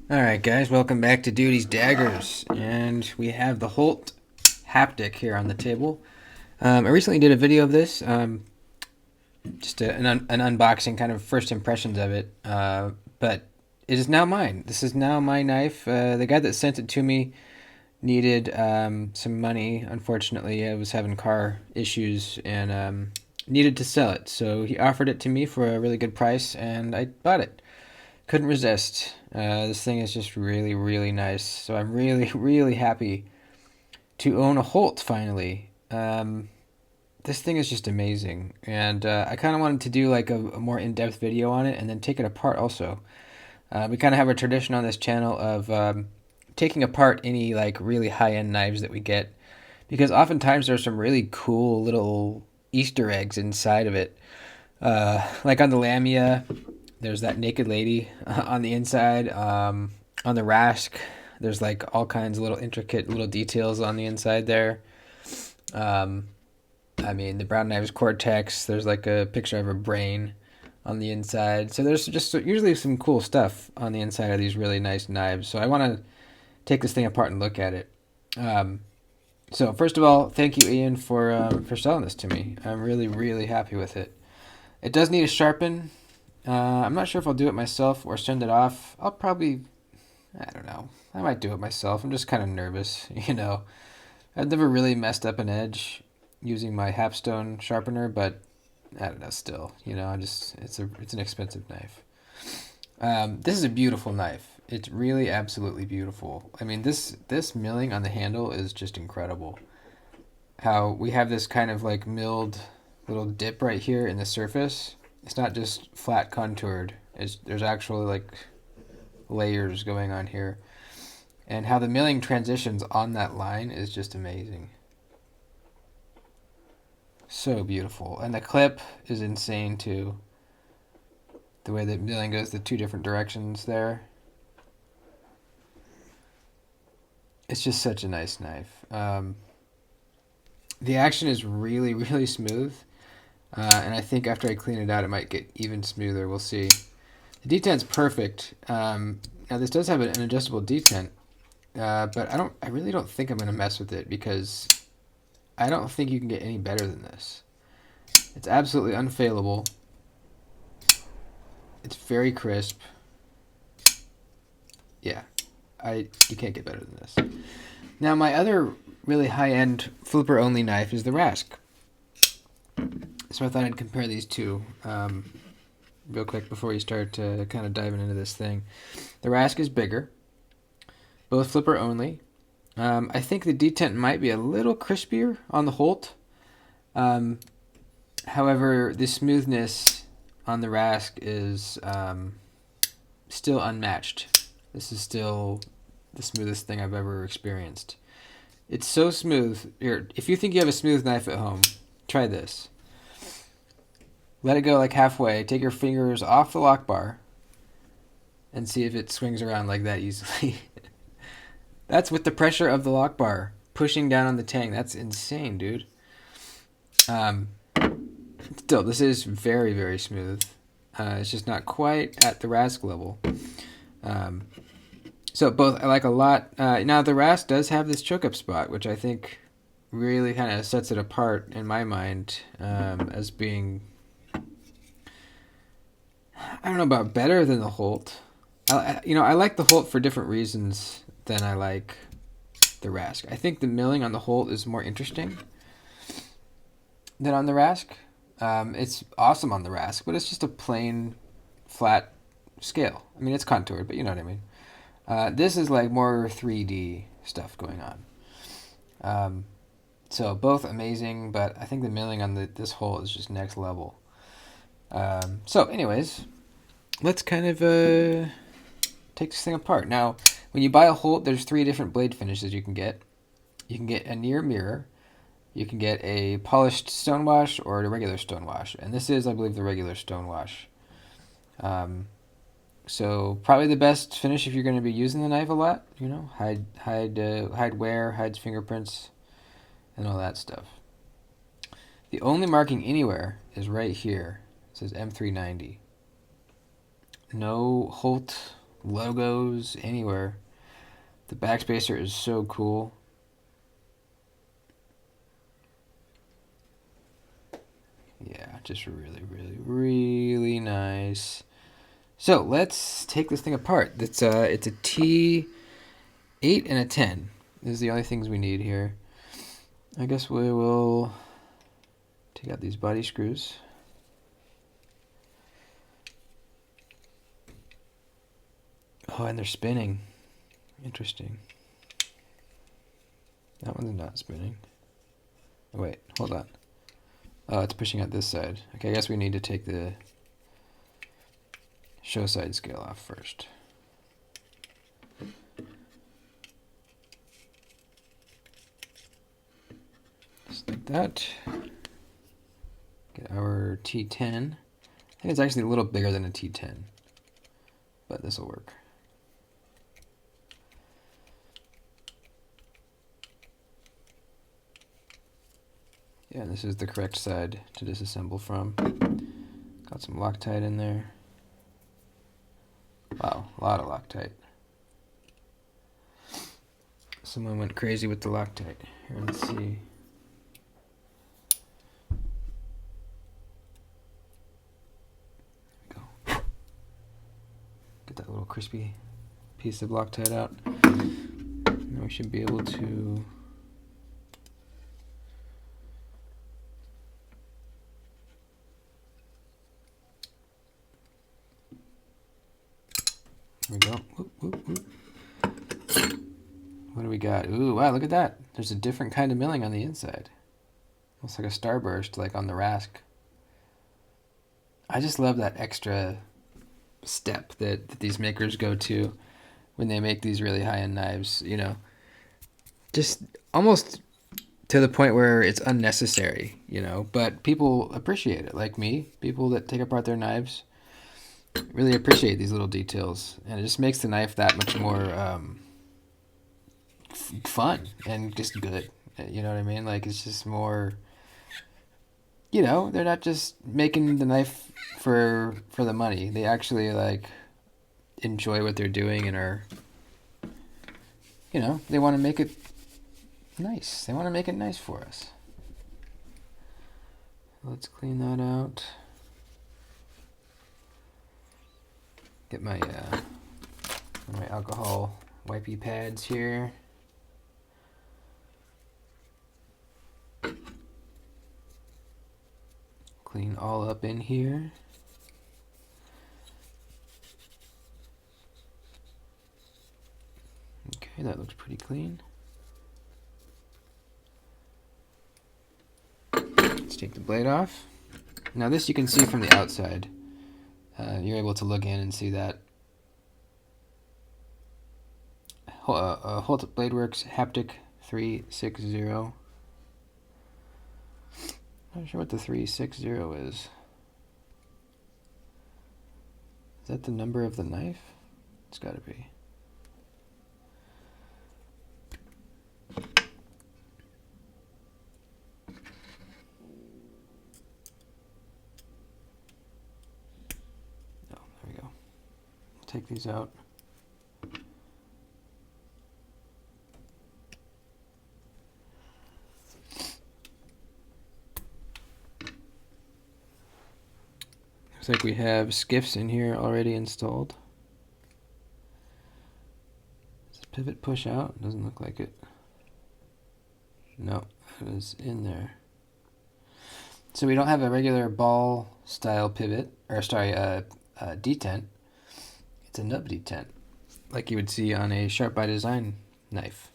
Alright guys, welcome back to Duty's Daggers, and we have the Holt Haptic here on the table. I recently did a video of this, just an unboxing, kind of first impressions of it, but it is now mine. This is now my knife. The guy that sent it to me needed some money. Unfortunately, I was having car issues and needed to sell it, so he offered it to me for a really good price, and I bought it. Couldn't resist. This thing is just really, really nice. So I'm really, really happy to own a Holt finally. This thing is just amazing, and I kind of wanted to do like a more in-depth video on it and then take it apart also. We kind of have a tradition on this channel of taking apart any like really high-end knives that we get, because oftentimes there's some really cool little Easter eggs inside of it. Like on the Lamia, there's that naked lady on the inside. On the Rask, there's like all kinds of little intricate little details on the inside there. Um, I mean, the Brown Knives Cortex, there's like a picture of a brain on the inside. So there's just usually some cool stuff on the inside of these really nice knives. So I want to take this thing apart and look at it. Um, so first of all, thank you, Ian, for selling this to me. I'm really, really happy with it. It does need a sharpen. I'm not sure if I'll do it myself or send it off. I'll probably, I don't know. I might do it myself. I'm just kind of nervous, you know. I've never really messed up an edge using my Hapstone sharpener, but I don't know. Still, you know, it's an expensive knife. This is a beautiful knife. It's really absolutely beautiful. I mean, this milling on the handle is just incredible. How we have this kind of like milled little dip right here in the surface. It's not just flat contoured. There's actually like layers going on here. And how the milling transitions on that line is just amazing. So beautiful. And the clip is insane too. The way that milling goes the two different directions there. It's just such a nice knife. The action is really, really smooth. And I think after I clean it out, it might get even smoother. We'll see. The detent's perfect. Now this does have an adjustable detent, but I really don't think I'm gonna mess with it because I don't think you can get any better than this. It's absolutely unfailable. It's very crisp. Yeah, you can't get better than this. Now my other really high-end flipper-only knife is the Rask. So I thought I'd compare these two real quick before we start kind of diving into this thing. The Rask is bigger, both flipper only. I think the detent might be a little crispier on the Holt. However, the smoothness on the Rask is still unmatched. This is still the smoothest thing I've ever experienced. It's so smooth. Here, if you think you have a smooth knife at home, try this. Let it go like halfway. Take your fingers off the lock bar and see if it swings around like that easily. That's with the pressure of the lock bar pushing down on the tang. That's insane, dude. Still, this is very, very smooth. It's just not quite at the Rask level. So both I like a lot. Now the Rask does have this choke up spot, which I think really kind of sets it apart in my mind as being, I don't know about better than the Holt. I like the Holt for different reasons than I like the Rask. I think the milling on the Holt is more interesting than on the Rask. It's awesome on the Rask, but it's just a plain, flat scale. I mean, it's contoured, but you know what I mean. This is like more 3D stuff going on. So both amazing, but I think the milling on this Holt is just next level. So anyways, let's kind of take this thing apart. Now, when you buy a Holt, there's 3 different blade finishes you can get. You can get a near mirror, you can get a polished stonewash, or a regular stonewash. And this is, I believe, the regular stonewash. So probably the best finish if you're going to be using the knife a lot. You know, hide wear, hides fingerprints, and all that stuff. The only marking anywhere is right here. It says M390. No Holt logos, anywhere. The backspacer is so cool. Yeah, just really, really, really nice. So let's take this thing apart. It's a T8 and a 10. These are the only things we need here. I guess we will take out these body screws. Oh, and they're spinning. Interesting. That one's not spinning. Oh, wait, hold on. Oh, it's pushing out this side. Okay, I guess we need to take the show side scale off first. Just like that. Get our T10. I think it's actually a little bigger than a T10, but this will work. Yeah, this is the correct side to disassemble from. Got some Loctite in there. Wow, a lot of Loctite. Someone went crazy with the Loctite. Here, let's see. There we go. Get that little crispy piece of Loctite out. Now we should be able to there we go. Whoop, whoop, whoop. What do we got? Ooh, wow, look at that. There's a different kind of milling on the inside. Looks like a starburst, like on the Rask. I just love that extra step that these makers go to when they make these really high-end knives, you know. Just almost to the point where it's unnecessary, you know. But people appreciate it, like me. People that take apart their knives really appreciate these little details. And it just makes the knife that much more fun and just good. You know what I mean? Like, it's just more, you know, they're not just making the knife for the money. They actually, like, enjoy what they're doing and are, you know, they want to make it nice. They want to make it nice for us. Let's clean that out. Get my alcohol wipey pads here. Clean all up in here. Okay, that looks pretty clean. Let's take the blade off. Now this you can see from the outside. You're able to look in and see that Holt Bladeworks Haptic 360. Not sure what the 360 is. Is that the number of the knife? It's got to be. Oh, there we go. Take these out. Looks like we have skiffs in here already installed. Does this pivot push out? Doesn't look like it. No, it is in there. So we don't have a regular ball style pivot, or sorry, detent. It's a nub detent, like you would see on a Sharp by Design knife,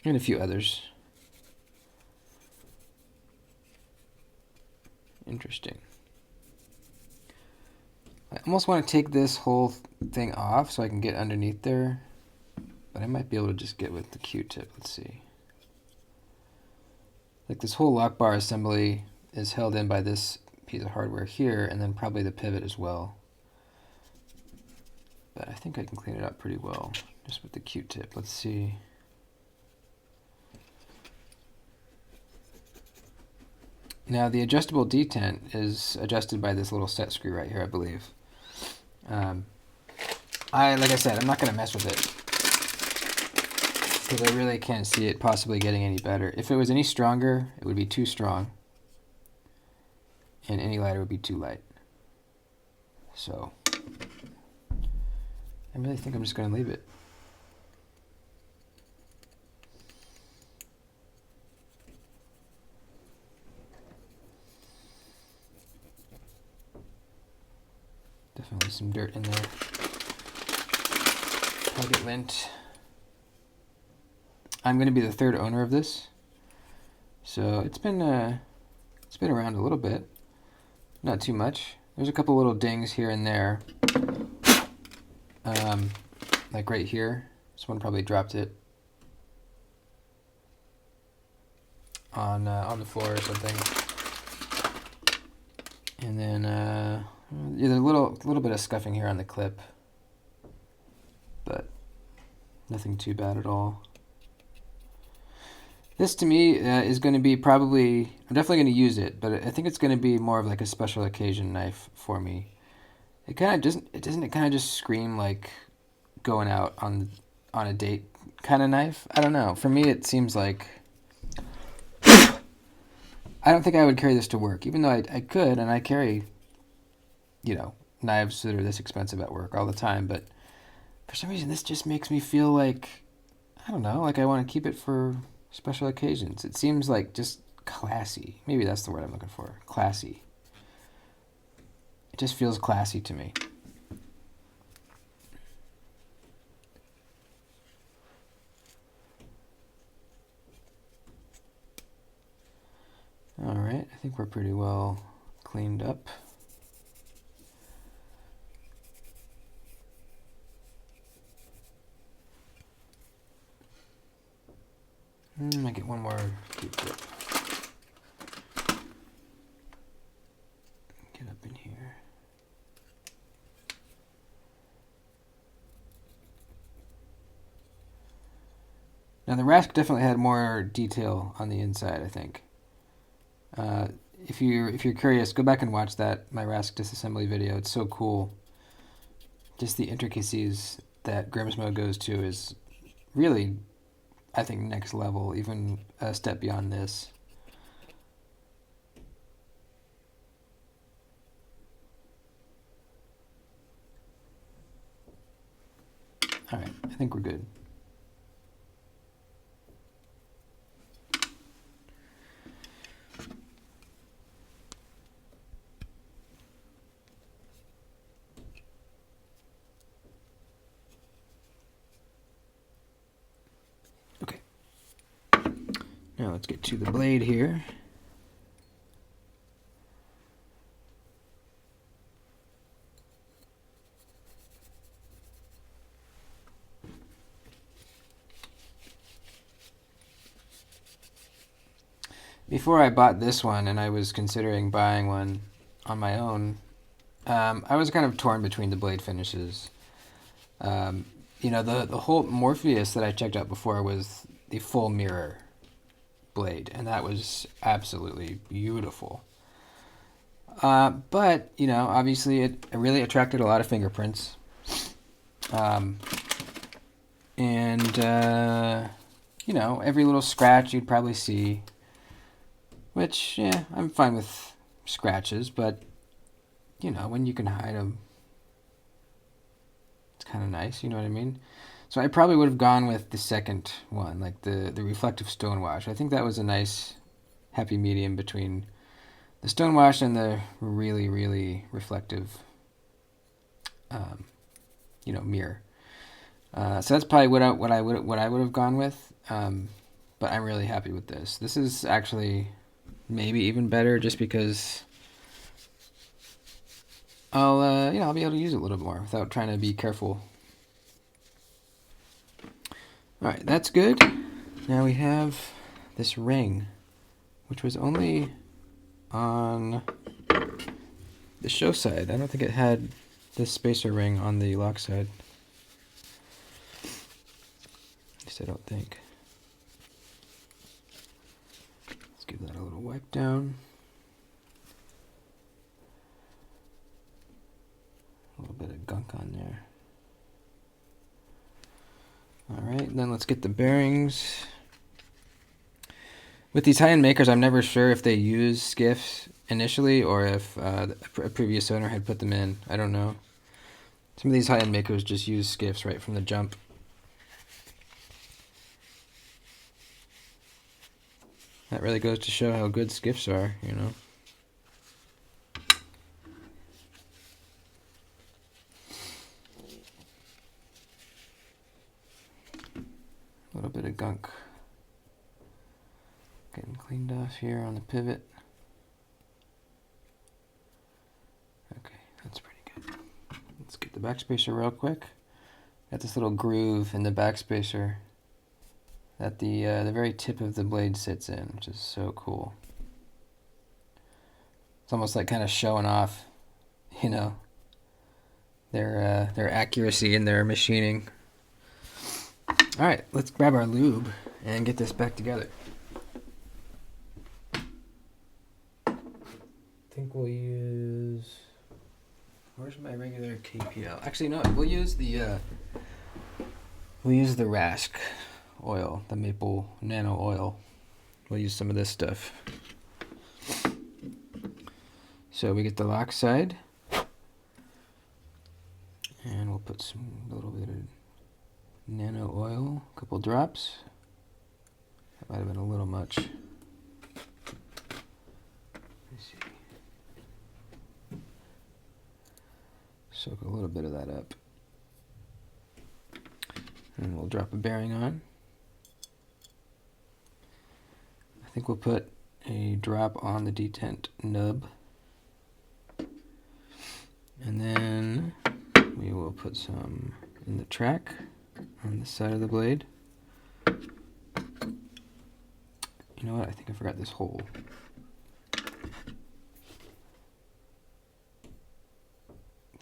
and a few others. Interesting. I almost want to take this whole thing off so I can get underneath there, but I might be able to just get with the Q-tip. Let's see. Like, this whole lock bar assembly is held in by this piece of hardware here, and then probably the pivot as well. But I think I can clean it up pretty well just with the Q-tip. Let's see. Now the adjustable detent is adjusted by this little set screw right here, I believe. like I said, I'm not going to mess with it because I really can't see it possibly getting any better. If it was any stronger, it would be too strong, and any lighter would be too light. So I really think I'm just going to leave it. Definitely some dirt in there. Target lint. I'm going to be the third owner of this, so it's been around a little bit, not too much. There's a couple little dings here and there, like right here. Someone probably dropped it on the floor or something, and then yeah, there's a little bit of scuffing here on the clip, but nothing too bad at all. This to me is going to be probably, I'm definitely going to use it, but I think it's going to be more of like a special occasion knife for me. It kind of doesn't it kind of just scream like going out on a date kind of knife? I don't know. For me, it seems like I don't think I would carry this to work, even though I could, and I carry, you know, knives that are this expensive at work all the time. But for some reason, this just makes me feel like, I don't know, like I want to keep it for special occasions. It seems like just classy. Maybe that's the word I'm looking for. Classy. It just feels classy to me. All right, I think we're pretty well cleaned up. I get one more deep dip. Get up in here. Now the Rask definitely had more detail on the inside, I think. If you're curious, go back and watch my Rask disassembly video. It's so cool. Just the intricacies that Grimsmo goes to is really, I think, next level, even a step beyond this. All right, I think we're good. Okay. Now let's get to the blade here. Before I bought this one, and I was considering buying one on my own, I was kind of torn between the blade finishes. You know, the Holt Morpheus that I checked out before was the full mirror blade, and that was absolutely beautiful. But, you know, obviously it really attracted a lot of fingerprints. And, you know, every little scratch you'd probably see, which, yeah, I'm fine with scratches, but, you know, when you can hide them, it's kind of nice, you know what I mean? So I probably would have gone with the second one, like the reflective stonewash. I think that was a nice happy medium between the stonewash and the really, really reflective, you know, mirror. So that's probably what I would have gone with. But I'm really happy with this. This is actually maybe even better, just because I'll you know, I'll be able to use it a little bit more without trying to be careful. All right, that's good. Now we have this ring, which was only on the show side. I don't think it had this spacer ring on the lock side. At least I don't think. Let's give that a little wipe down. A little bit of gunk on there. Alright, then let's get the bearings. With these high-end makers, I'm never sure if they use skiffs initially or if a previous owner had put them in. I don't know. Some of these high-end makers just use skiffs right from the jump. That really goes to show how good skiffs are, you know. A little bit of gunk getting cleaned off here on the pivot. Okay, that's pretty good. Let's get the backspacer real quick. Got this little groove in the backspacer that the very tip of the blade sits in, which is so cool. It's almost like kind of showing off, you know, their accuracy in their machining. All right, let's grab our lube and get this back together. I think we'll use. Where's my regular KPL? Actually, no. We'll use the Rask oil, the maple nano oil. We'll use some of this stuff. So we get the lock side, and we'll put a little bit of nano oil, a couple drops. That might have been a little much. Let's see. Soak a little bit of that up. And we'll drop a bearing on. I think we'll put a drop on the detent nub. And then we will put some in the track on the side of the blade. You know what? I think I forgot this hole.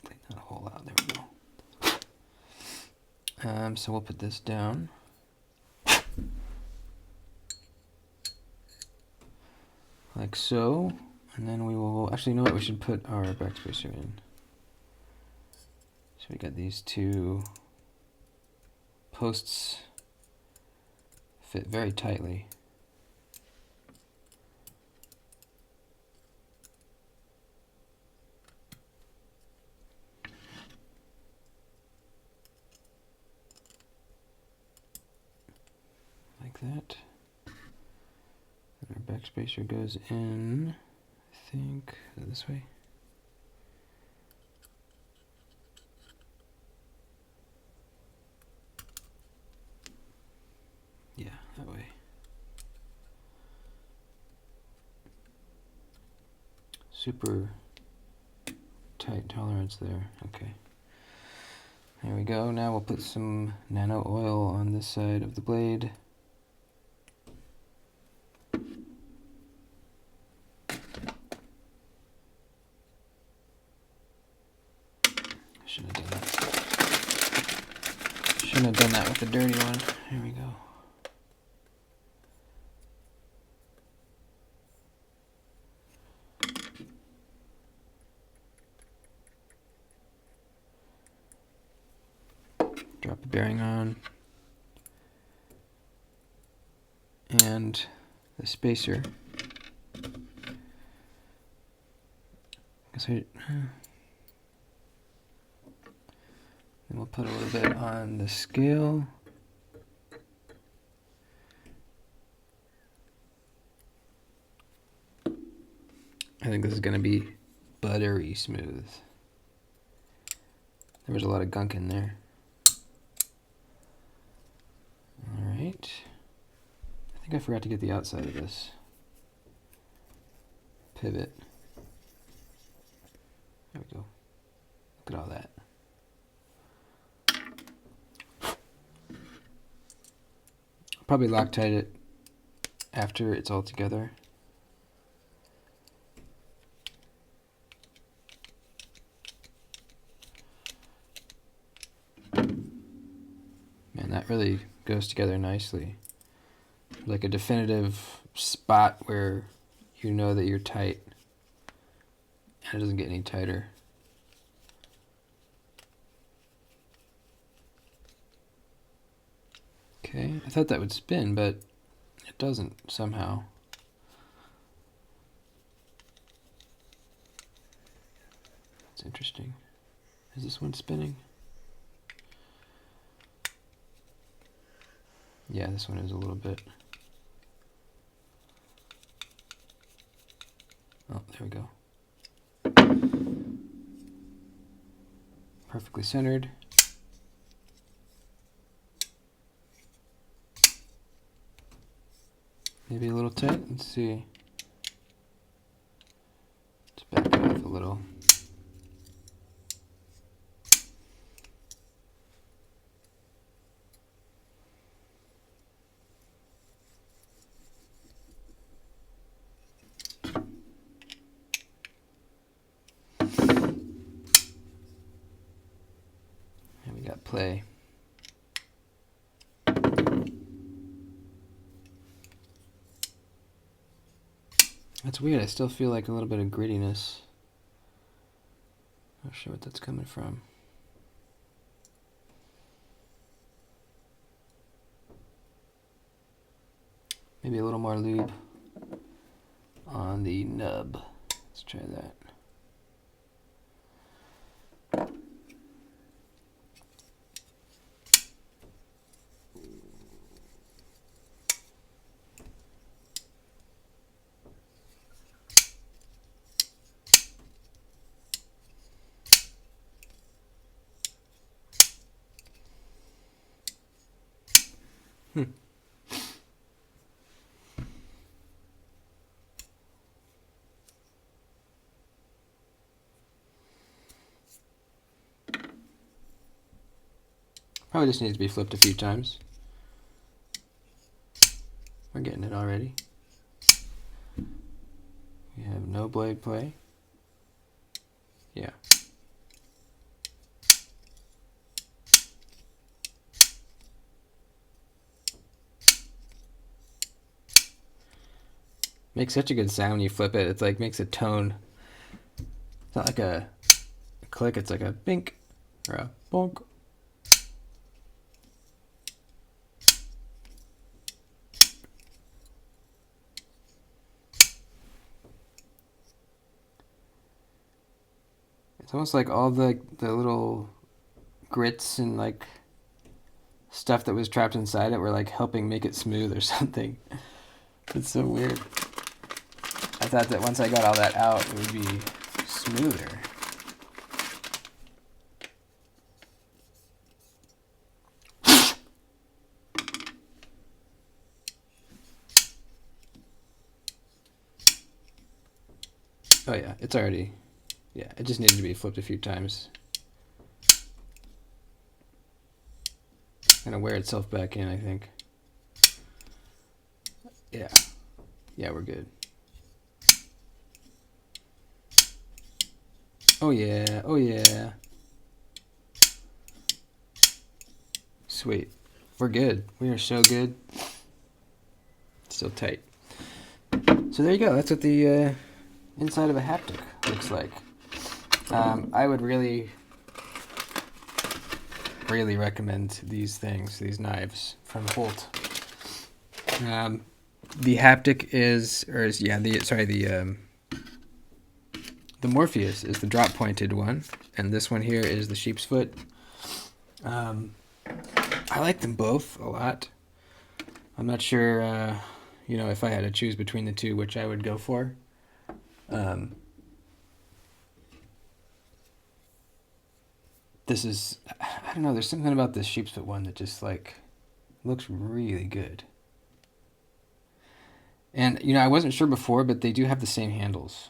Clean that hole out. There we go. So we'll put this down. Like so. And then we will, actually, you know what? We should put our backspacer in. So we got these two posts fit very tightly. Like that. And our backspacer goes in, I think, this way. Yeah, that way. Super tight tolerance there. Okay. There we go. Now we'll put some nano oil on this side of the blade. Shouldn't have done that. Shouldn't have done that with the dirty one. Here we go. Drop the bearing on. And the spacer. Then we'll put a little bit on the scale. I think this is going to be buttery smooth. There was a lot of gunk in there. Alright. I think I forgot to get the outside of this pivot. There we go. Look at all that. I'll probably Loctite it after it's all together. Man, that really goes together nicely. Like a definitive spot where you know that you're tight and it doesn't get any tighter. Okay, I thought that would spin, but it doesn't somehow. It's interesting. Is this one spinning? Yeah, this one is a little bit. Oh, there we go. Perfectly centered. Maybe a little tight. Let's see. Let's back it off a little. And we got play. That's weird. I still feel like a little bit of grittiness. Not sure what that's coming from. Maybe a little more lube on the nub. Let's try that. Probably just needs to be flipped a few times. We're getting it already. We have no blade play. Yeah. Makes such a good sound when you flip it. It's like makes a tone. It's not like a click, it's like a bink or a bonk. It's almost like all the little grits and like stuff that was trapped inside it were like helping make it smooth or something. It's so weird. I thought that once I got all that out, it would be smoother. Oh yeah, it's already, yeah, it just needed to be flipped a few times. Gonna wear itself back in, I think. Yeah. Yeah, we're good. Oh yeah, oh yeah. Sweet. We're good. We are so good. Still tight. So there you go. That's what the inside of a Haptic looks like. I would really recommend these things, these knives from Holt. The Haptic the Morpheus is the drop pointed one, and this one here is the sheep's foot. I like them both a lot. I'm not sure, if I had to choose between the two, which I would go for. This is, I don't know, there's something about this sheep's foot one that just like looks really good. And, I wasn't sure before, but they do have the same handles.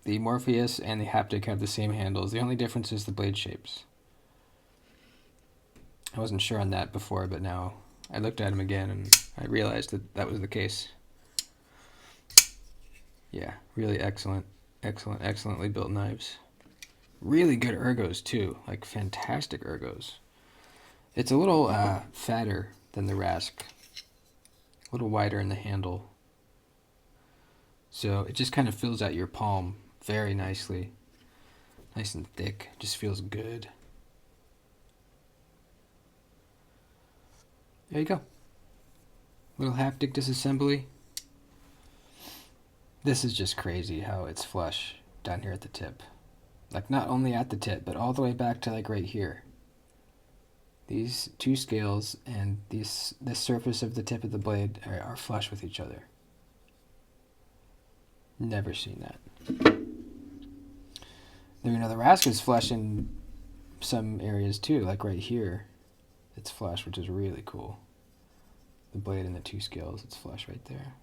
The Morpheus and the Haptic have the same handles. The only difference is the blade shapes. I wasn't sure on that before, but now I looked at them again and I realized that that was the case. Yeah, really excellently built knives. Really good ergos too, like fantastic ergos. It's a little fatter than the Rask. A little wider in the handle. So it just kind of fills out your palm very nicely. Nice and thick, just feels good. there you go. Little haptic disassembly. This is just crazy how it's flush down here at the tip. Like not only at the tip, but all the way back to like right here. These two scales and this surface of the tip of the blade are flush with each other. Never seen that. Then you know the Rask is flush in some areas too, like right here. It's flush, which is really cool. The blade and the two scales, it's flush right there.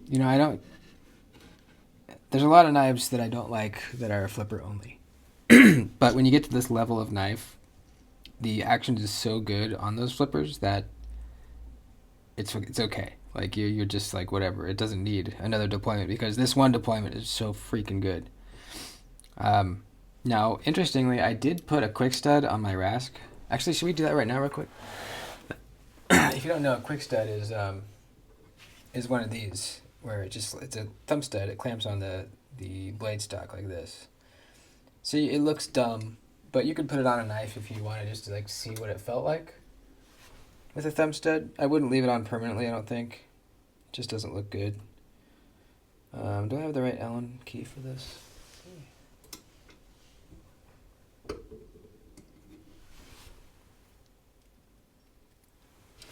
You know, there's a lot of knives that I don't like that are flipper only. But when you get to this level of knife, the action is so good on those flippers that it's okay. Like you're just like whatever. It doesn't need another deployment because this one deployment is so freaking good. Now, interestingly, I did put a quick stud on my Rask. Actually, should we do that right now real quick? If you don't know, a quick stud is one of these where it's a thumb stud. It clamps on the blade stock like this. See, it looks dumb, but you could put it on a knife if you wanted just to like see what it felt like with a thumb stud. I wouldn't leave it on permanently, I don't think. It just doesn't look good. Do I have the right Allen key for this?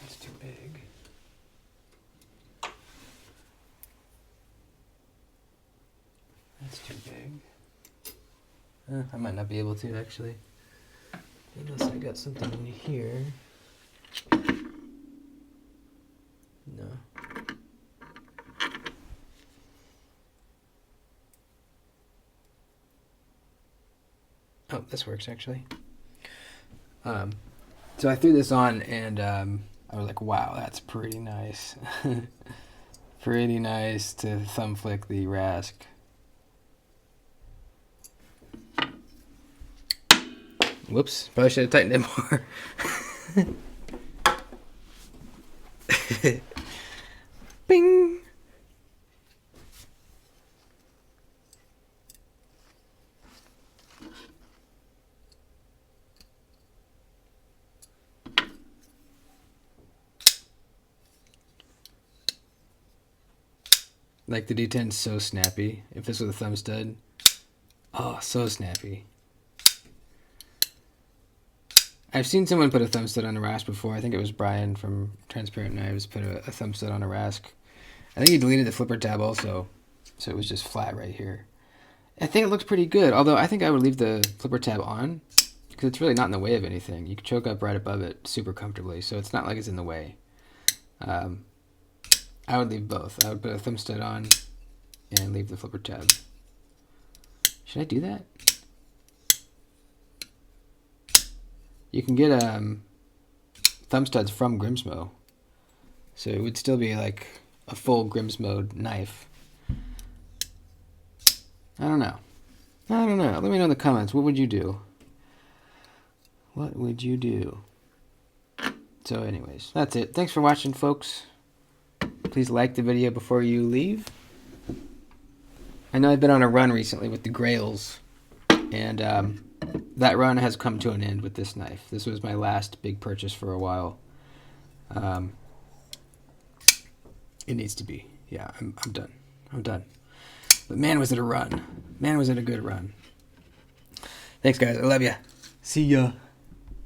That's too big. That's too big. I might not be able to actually. Unless I got something in here. No. Oh, this works actually. So I threw this on and I was like, wow, that's pretty nice. Pretty nice to thumb flick the Rask. Whoops, probably should have tightened it more. Bing! Like the D10's so snappy. If this was a thumb stud, oh, so snappy. I've seen someone put a thumb stud on a Rask before. I think it was Brian from Transparent Knives put a thumb stud on a Rask. I think he deleted the flipper tab also, so it was just flat right here. I think it looks pretty good, although I think I would leave the flipper tab on because it's really not in the way of anything. You can choke up right above it super comfortably, so it's not like it's in the way. I would leave both. I would put a thumb stud on and leave the flipper tab. Should I do that? You can get thumb studs from Grimsmo, so it would still be like a full Grimsmo knife. I don't know. Let me know in the comments. What would you do? What would you do? So anyways, that's it. Thanks for watching, folks. Please like the video before you leave. I know I've been on a run recently with the Grails, and that run has come to an end with this knife. This was my last big purchase for a while. It needs to be. Yeah, I'm done. I'm done. But man, was it a run. Man, was it a good run. Thanks, guys. I love ya. See ya.